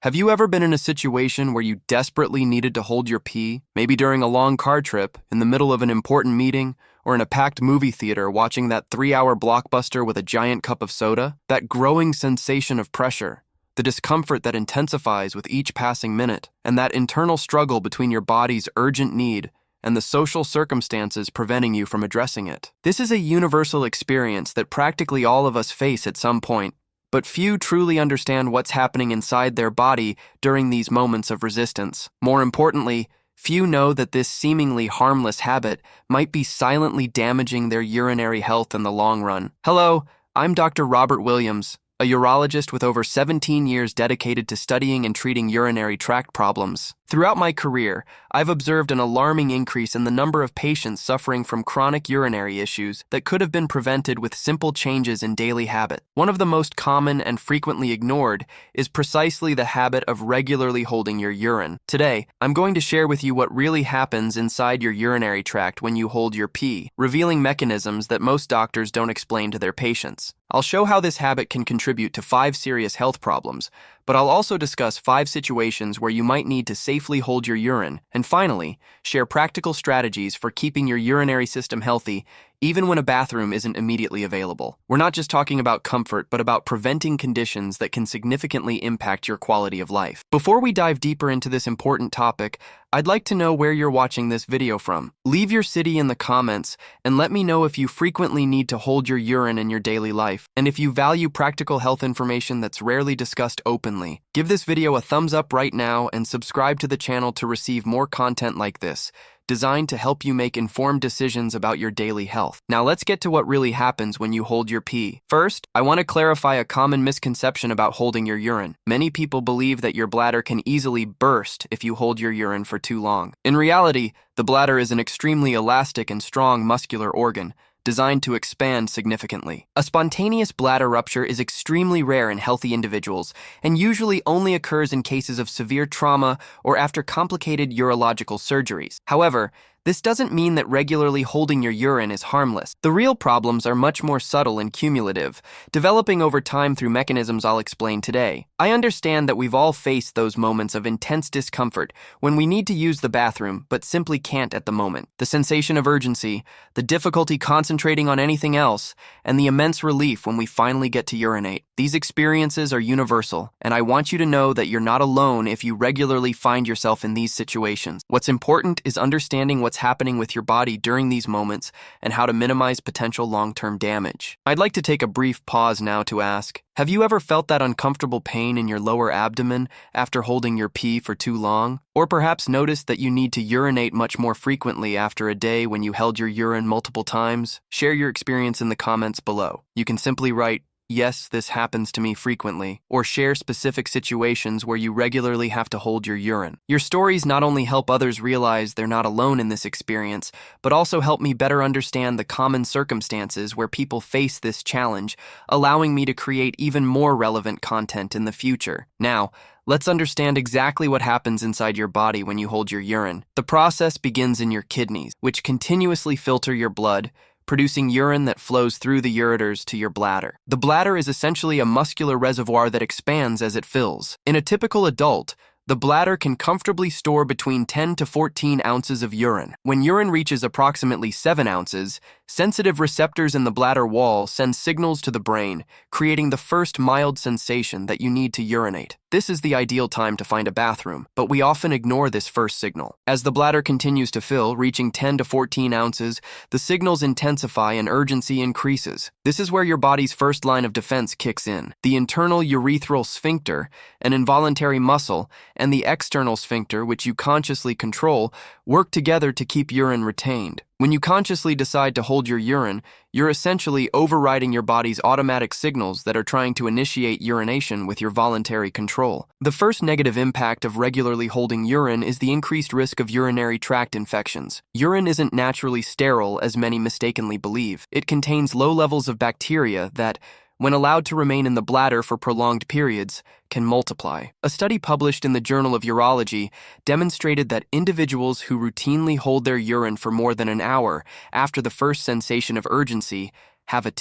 Have you ever been in a situation where you desperately needed to hold your pee, maybe during a long car trip, in the middle of an important meeting, or in a packed movie theater watching that 3-hour blockbuster with a giant cup of soda? That growing sensation of pressure, the discomfort that intensifies with each passing minute, and that internal struggle between your body's urgent need and the social circumstances preventing you from addressing it. This is a universal experience that practically all of us face at some point, but few truly understand what's happening inside their body during these moments of resistance. More importantly, few know that this seemingly harmless habit might be silently damaging their urinary health in the long run. Hello, I'm Dr. Robert Williams, a urologist with over 17 years dedicated to studying and treating urinary tract problems. Throughout my career, I've observed an alarming increase in the number of patients suffering from chronic urinary issues that could have been prevented with simple changes in daily habit. One of the most common and frequently ignored is precisely the habit of regularly holding your urine. Today, I'm going to share with you what really happens inside your urinary tract when you hold your pee, revealing mechanisms that most doctors don't explain to their patients. I'll show how this habit can contribute to 5 serious health problems, but I'll also discuss 5 situations where you might need to safely hold your urine, and finally, share practical strategies for keeping your urinary system healthy even when a bathroom isn't immediately available. We're not just talking about comfort, but about preventing conditions that can significantly impact your quality of life. Before we dive deeper into this important topic, I'd like to know where you're watching this video from. Leave your city in the comments and let me know if you frequently need to hold your urine in your daily life, and if you value practical health information that's rarely discussed openly. Give this video a thumbs up right now and subscribe to the channel to receive more content like this, designed to help you make informed decisions about your daily health. Now let's get to what really happens when you hold your pee. First, I want to clarify a common misconception about holding your urine. Many people believe that your bladder can easily burst if you hold your urine for too long. In reality, the bladder is an extremely elastic and strong muscular organ, designed to expand significantly. A spontaneous bladder rupture is extremely rare in healthy individuals and usually only occurs in cases of severe trauma or after complicated urological surgeries. However, this doesn't mean that regularly holding your urine is harmless. The real problems are much more subtle and cumulative, developing over time through mechanisms I'll explain today. I understand that we've all faced those moments of intense discomfort when we need to use the bathroom but simply can't at the moment. The sensation of urgency, the difficulty concentrating on anything else, and the immense relief when we finally get to urinate. These experiences are universal, and I want you to know that you're not alone if you regularly find yourself in these situations. What's important is understanding what's happening with your body during these moments and how to minimize potential long-term damage. I'd like to take a brief pause now to ask, have you ever felt that uncomfortable pain in your lower abdomen after holding your pee for too long? Or perhaps noticed that you need to urinate much more frequently after a day when you held your urine multiple times? Share your experience in the comments below. You can simply write, "Yes, this happens to me frequently," or share specific situations where you regularly have to hold your urine. Your stories not only help others realize they're not alone in this experience, but also help me better understand the common circumstances where people face this challenge, allowing me to create even more relevant content in the future. Now, let's understand exactly what happens inside your body when you hold your urine. The process begins in your kidneys, which continuously filter your blood, producing urine that flows through the ureters to your bladder. The bladder is essentially a muscular reservoir that expands as it fills. In a typical adult, the bladder can comfortably store between 10 to 14 ounces of urine. When urine reaches approximately 7 ounces, sensitive receptors in the bladder wall send signals to the brain, creating the first mild sensation that you need to urinate. This is the ideal time to find a bathroom, but we often ignore this first signal. As the bladder continues to fill, reaching 10 to 14 ounces, the signals intensify and urgency increases. This is where your body's first line of defense kicks in. The internal urethral sphincter, an involuntary muscle, and the external sphincter, which you consciously control, work together to keep urine retained. When you consciously decide to hold your urine, you're essentially overriding your body's automatic signals that are trying to initiate urination with your voluntary control. The first negative impact of regularly holding urine is the increased risk of urinary tract infections. Urine isn't naturally sterile, as many mistakenly believe. It contains low levels of bacteria that, when allowed to remain in the bladder for prolonged periods, can multiply. A study published in the Journal of Urology demonstrated that individuals who routinely hold their urine for more than an hour after the first sensation of urgency have a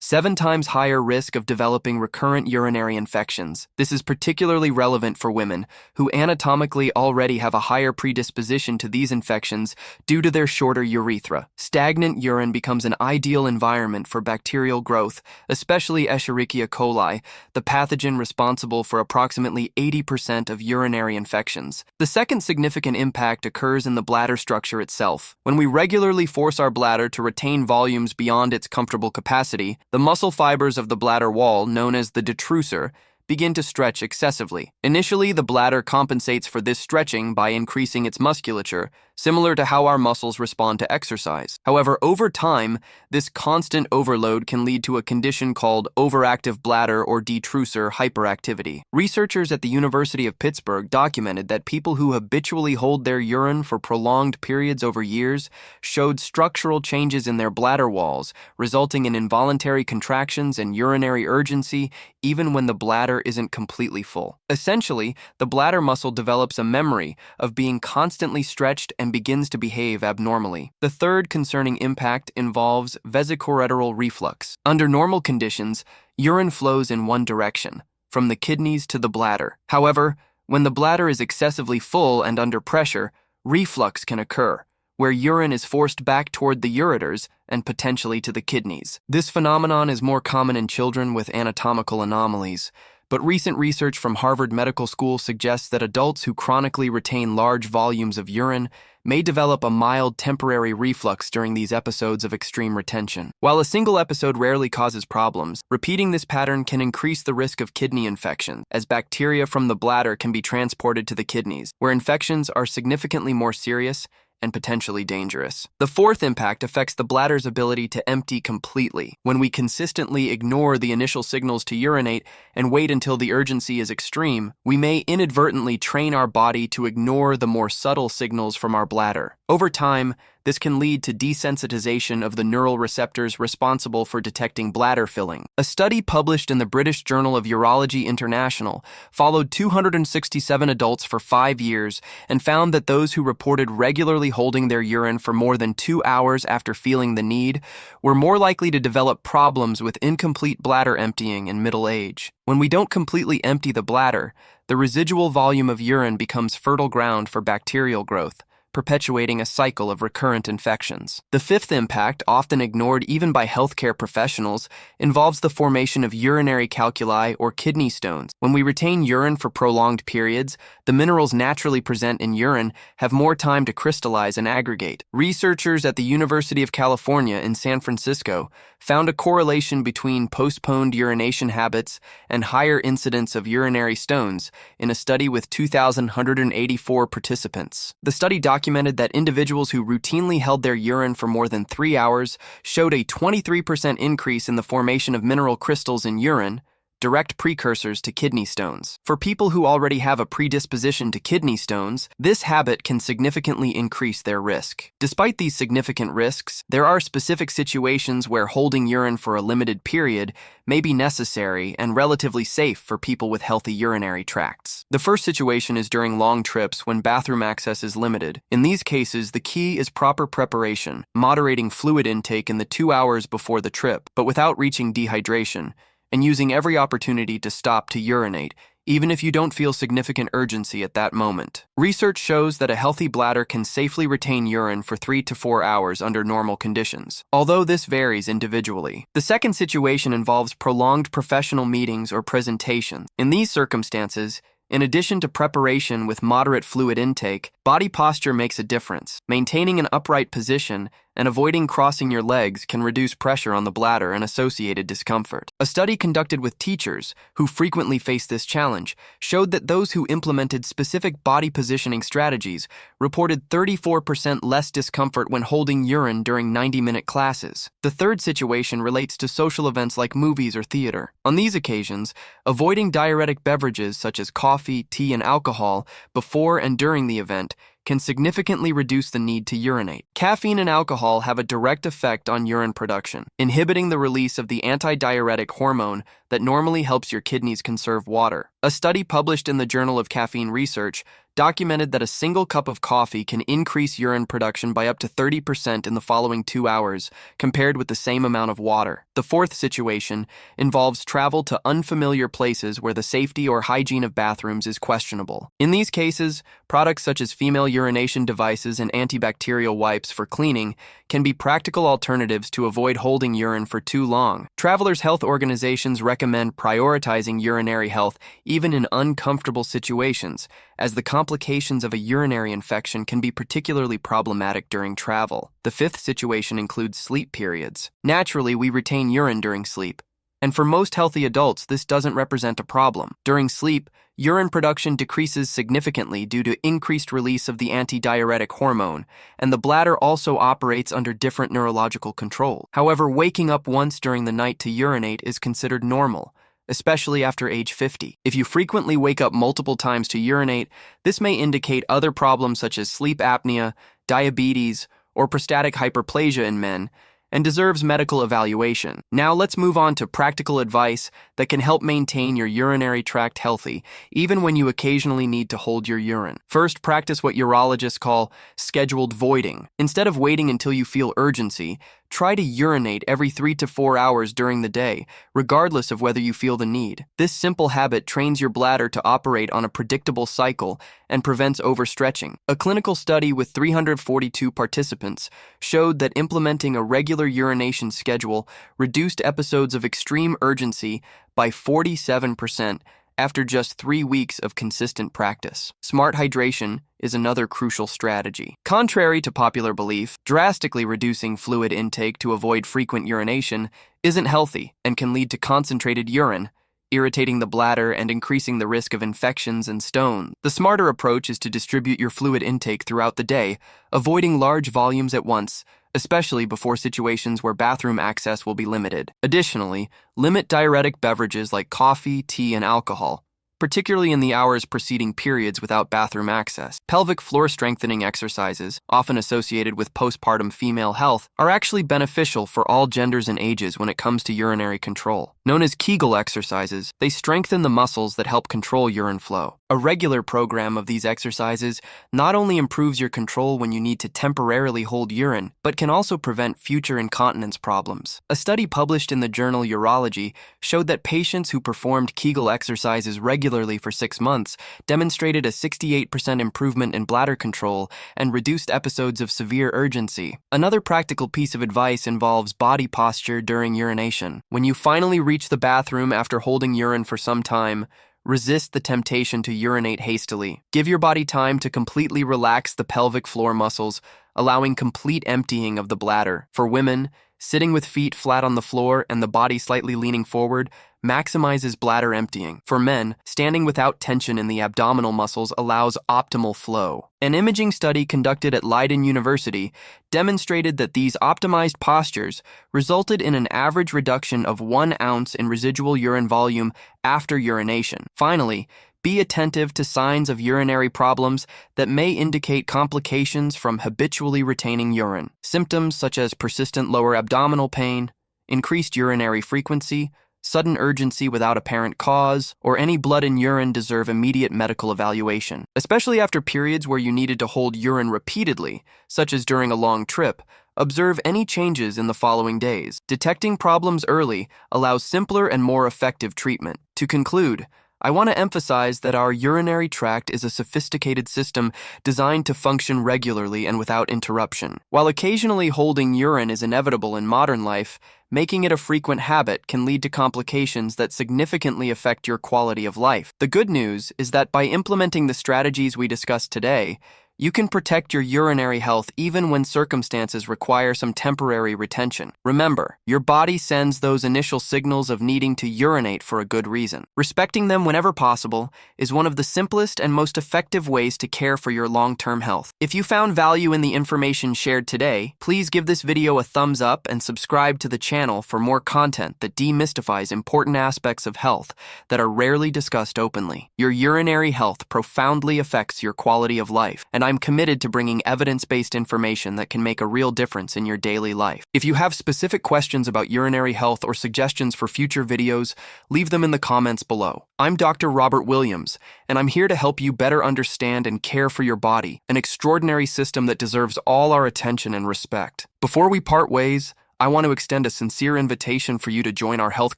7 times higher risk of developing recurrent urinary infections. This is particularly relevant for women who anatomically already have a higher predisposition to these infections due to their shorter urethra. Stagnant urine becomes an ideal environment for bacterial growth, especially Escherichia coli, the pathogen responsible for approximately 80% of urinary infections. The second significant impact occurs in the bladder structure itself. When we regularly force our bladder to retain volumes beyond its comfortable capacity, the muscle fibers of the bladder wall, known as the detrusor, begin to stretch excessively. Initially, the bladder compensates for this stretching by increasing its musculature, similar to how our muscles respond to exercise. However, over time, this constant overload can lead to a condition called overactive bladder or detrusor hyperactivity. Researchers at the University of Pittsburgh documented that people who habitually hold their urine for prolonged periods over years showed structural changes in their bladder walls, resulting in involuntary contractions and urinary urgency even when the bladder isn't completely full. Essentially, the bladder muscle develops a memory of being constantly stretched and begins to behave abnormally. The third concerning impact involves vesicoureteral reflux. Under normal conditions, urine flows in one direction, from the kidneys to the bladder. However, when the bladder is excessively full and under pressure, reflux can occur, where urine is forced back toward the ureters and potentially to the kidneys. This phenomenon is more common in children with anatomical anomalies, but recent research from Harvard Medical School suggests that adults who chronically retain large volumes of urine may develop a mild temporary reflux during these episodes of extreme retention. While a single episode rarely causes problems, repeating this pattern can increase the risk of kidney infection, as bacteria from the bladder can be transported to the kidneys, where infections are significantly more serious and potentially dangerous. The fourth impact affects the bladder's ability to empty completely. When we consistently ignore the initial signals to urinate and wait until the urgency is extreme, we may inadvertently train our body to ignore the more subtle signals from our bladder. Over time, this can lead to desensitization of the neural receptors responsible for detecting bladder filling. A study published in the British Journal of Urology International followed 267 adults for 5 years and found that those who reported regularly holding their urine for more than 2 hours after feeling the need were more likely to develop problems with incomplete bladder emptying in middle age. When we don't completely empty the bladder, the residual volume of urine becomes fertile ground for bacterial growth, perpetuating a cycle of recurrent infections. The fifth impact, often ignored even by healthcare professionals, involves the formation of urinary calculi or kidney stones. When we retain urine for prolonged periods, the minerals naturally present in urine have more time to crystallize and aggregate. Researchers at the University of California in San Francisco found a correlation between postponed urination habits and higher incidence of urinary stones in a study with 2,184 participants. The study documented that individuals who routinely held their urine for more than 3 hours showed a 23% increase in the formation of mineral crystals in urine, direct precursors to kidney stones. For people who already have a predisposition to kidney stones, this habit can significantly increase their risk. Despite these significant risks, there are specific situations where holding urine for a limited period may be necessary and relatively safe for people with healthy urinary tracts. The first situation is during long trips when bathroom access is limited. In these cases, the key is proper preparation, moderating fluid intake in the 2 hours before the trip, but without reaching dehydration, and using every opportunity to stop to urinate, even if you don't feel significant urgency at that moment. Research shows that a healthy bladder can safely retain urine for 3 to 4 hours under normal conditions, although this varies individually. The second situation involves prolonged professional meetings or presentations. In these circumstances, in addition to preparation with moderate fluid intake, body posture makes a difference. Maintaining an upright position and avoiding crossing your legs can reduce pressure on the bladder and associated discomfort. A study conducted with teachers who frequently face this challenge showed that those who implemented specific body positioning strategies reported 34% less discomfort when holding urine during 90-minute classes. The third situation relates to social events like movies or theater. On these occasions, avoiding diuretic beverages such as coffee, tea, and alcohol before and during the event can significantly reduce the need to urinate. Caffeine and alcohol have a direct effect on urine production, inhibiting the release of the antidiuretic hormone that normally helps your kidneys conserve water. A study published in the Journal of Caffeine Research documented that a single cup of coffee can increase urine production by up to 30% in the following 2 hours, compared with the same amount of water. The fourth situation involves travel to unfamiliar places where the safety or hygiene of bathrooms is questionable. In these cases, products such as female urination devices and antibacterial wipes for cleaning can be practical alternatives to avoid holding urine for too long. Travelers' health organizations recommend prioritizing urinary health even in uncomfortable situations, as the complications of a urinary infection can be particularly problematic during travel. The fifth situation includes sleep periods. Naturally, we retain urine during sleep, and for most healthy adults, this doesn't represent a problem. During sleep, urine production decreases significantly due to increased release of the antidiuretic hormone, and the bladder also operates under different neurological control. However, waking up once during the night to urinate is considered normal, especially after age 50. If you frequently wake up multiple times to urinate, this may indicate other problems such as sleep apnea, diabetes, or prostatic hyperplasia in men, and deserves medical evaluation. Now let's move on to practical advice that can help maintain your urinary tract healthy, even when you occasionally need to hold your urine. First, practice what urologists call scheduled voiding. Instead of waiting until you feel urgency, try to urinate every 3 to 4 hours during the day, regardless of whether you feel the need. This simple habit trains your bladder to operate on a predictable cycle and prevents overstretching. A clinical study with 342 participants showed that implementing a regular urination schedule reduced episodes of extreme urgency by 47% after just 3 weeks of consistent practice. Smart hydration is another crucial strategy. Contrary to popular belief, drastically reducing fluid intake to avoid frequent urination isn't healthy and can lead to concentrated urine, irritating the bladder and increasing the risk of infections and stones. The smarter approach is to distribute your fluid intake throughout the day, avoiding large volumes at once, especially before situations where bathroom access will be limited. Additionally, limit diuretic beverages like coffee, tea, and alcohol, particularly in the hours preceding periods without bathroom access. Pelvic floor strengthening exercises, often associated with postpartum female health, are actually beneficial for all genders and ages when it comes to urinary control. Known as Kegel exercises, they strengthen the muscles that help control urine flow. A regular program of these exercises not only improves your control when you need to temporarily hold urine, but can also prevent future incontinence problems. A study published in the journal Urology showed that patients who performed Kegel exercises regularly for 6 months demonstrated a 68% improvement in bladder control and reduced episodes of severe urgency. Another practical piece of advice involves body posture during urination. When you finally reach the bathroom after holding urine for some time, resist the temptation to urinate hastily. Give your body time to completely relax the pelvic floor muscles, allowing complete emptying of the bladder. For women, sitting with feet flat on the floor and the body slightly leaning forward maximizes bladder emptying. For men, standing without tension in the abdominal muscles allows optimal flow. An imaging study conducted at Leiden University demonstrated that these optimized postures resulted in an average reduction of 1 ounce in residual urine volume after urination. Finally, be attentive to signs of urinary problems that may indicate complications from habitually retaining urine. Symptoms such as persistent lower abdominal pain, increased urinary frequency, sudden urgency without apparent cause, or any blood in urine deserve immediate medical evaluation. Especially after periods where you needed to hold urine repeatedly, such as during a long trip, observe any changes in the following days. Detecting problems early allows simpler and more effective treatment. To conclude, I want to emphasize that our urinary tract is a sophisticated system designed to function regularly and without interruption. While occasionally holding urine is inevitable in modern life, making it a frequent habit can lead to complications that significantly affect your quality of life. The good news is that by implementing the strategies we discussed today, you can protect your urinary health even when circumstances require some temporary retention. Remember, your body sends those initial signals of needing to urinate for a good reason. Respecting them whenever possible is one of the simplest and most effective ways to care for your long-term health. If you found value in the information shared today, please give this video a thumbs up and subscribe to the channel for more content that demystifies important aspects of health that are rarely discussed openly. Your urinary health profoundly affects your quality of life, and I'm committed to bringing evidence-based information that can make a real difference in your daily life. If you have specific questions about urinary health or suggestions for future videos, leave them in the comments below. I'm Dr. Robert Williams, and I'm here to help you better understand and care for your body, an extraordinary system that deserves all our attention and respect. Before we part ways, I want to extend a sincere invitation for you to join our health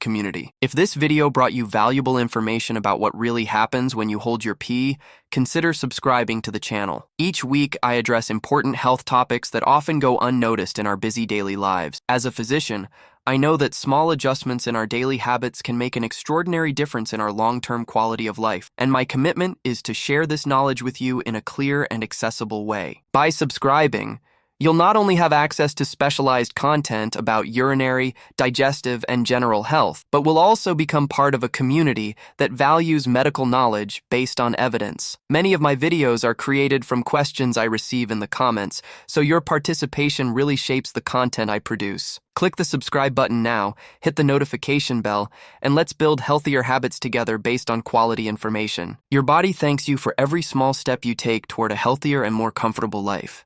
community. If this video brought you valuable information about what really happens when you hold your pee, consider subscribing to the channel. Each week, I address important health topics that often go unnoticed in our busy daily lives. As a physician, I know that small adjustments in our daily habits can make an extraordinary difference in our long-term quality of life, and my commitment is to share this knowledge with you in a clear and accessible way. By subscribing, you'll not only have access to specialized content about urinary, digestive, and general health, but will also become part of a community that values medical knowledge based on evidence. Many of my videos are created from questions I receive in the comments, so your participation really shapes the content I produce. Click the subscribe button now, hit the notification bell, and let's build healthier habits together based on quality information. Your body thanks you for every small step you take toward a healthier and more comfortable life.